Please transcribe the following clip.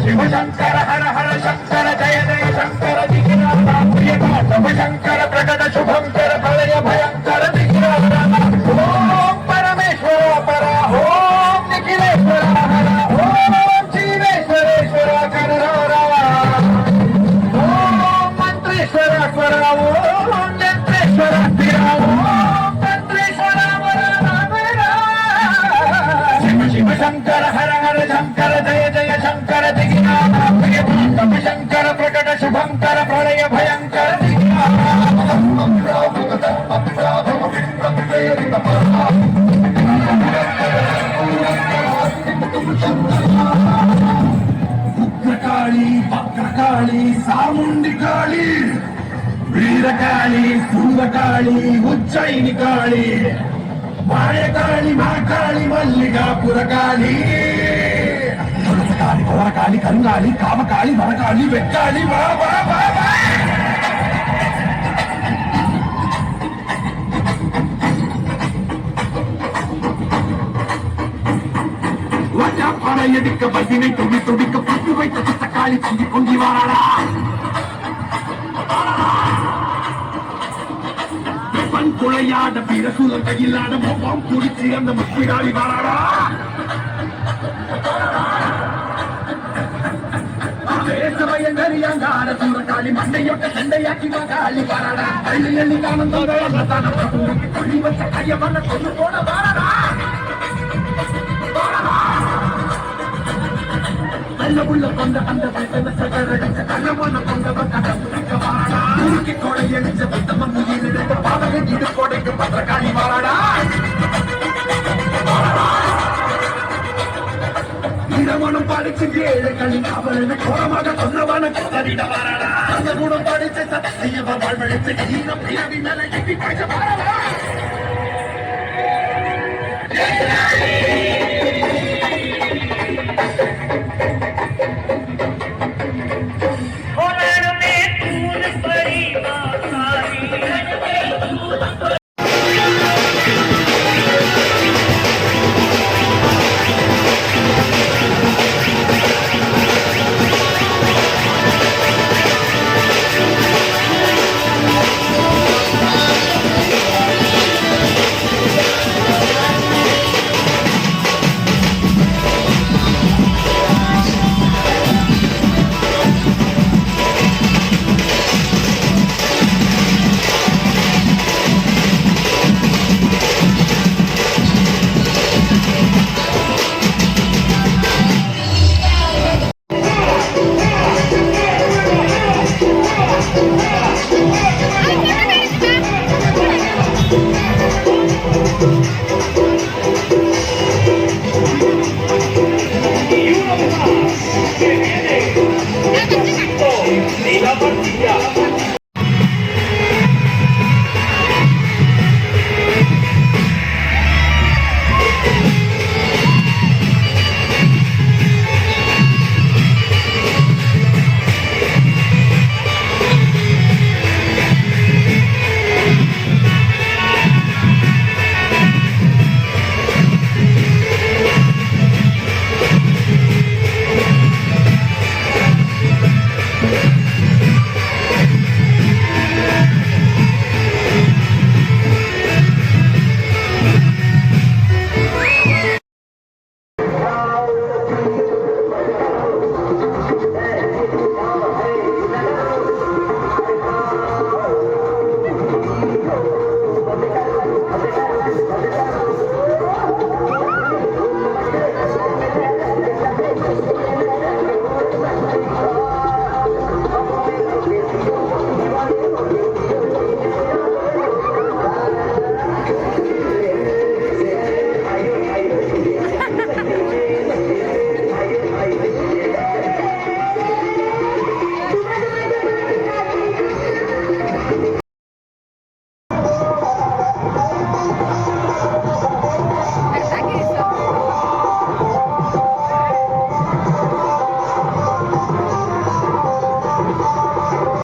శివశంకర హర హర శంకర జయ జయ శంకర శివశంకర ప్రకట శుభంకర ప్రళయ భయంకర ఓం పరమేశ్వర పర ఓం నిఖిలేశ్వర హర ఓం జీవేశ్వరేశ్వర కరరా ఓం మంత్రేశ్వర స్వర ఓం నెత్రేశ్వర స్థిర ఓం తంత్రేశ్వర శివ శివ శంకర హర హర శంకర జయ జయ శంకర శంకర ప్రకట శుభంకర ప్రళయ భయంకర ఉగ్రకాళి వక్రకాళి సాముండి కాళి వీరకాళి శూరకాళి ఉజ్జయిని కాళి మాయకాళి మాకాళి మల్లికాపురకాళి కాళి ఘోరకాళి కరుణాళి కామకాళి వరకాళి వెక్కాళి எடுக்க பசினை துடி துடிக்க பட்டு வைத்த சித்தக்காளி பொங்கி பொங்கி வாராடா வெப்பன் குளையாட பிரசுல கையிலாட மொப்பம் குடிச்சு அந்த முக்கிடாளி வாராடா சமயங்கரியாங்கார சூரக்காளி மண்டையொட்ட சண்டையாக்கி காளி வாராடா அள்ளி அள்ளி காணந்தோட கொள்ளி வச்ச கைய பண்ண கொண்டு போன வாராடா நல்ல கொண்ட அந்த கண்ணமான கொண்டவன் கடவுளுக்கு கொடை எழுச்ச புத்தமன் முயலிட பாவகன் இது கொடைக்கு பத்திரக்காளி வாராடா இடமனம் படிச்சு ஏழைகளின் அவரது கோரமாக சொன்னவன கொண்டரிட வாராடா அந்த குணம் படிச்சு சத்தையவ வாழ்வழித்து ஈனம் பிறவி நிலை எட்டி பாய்ச்ச வாராடா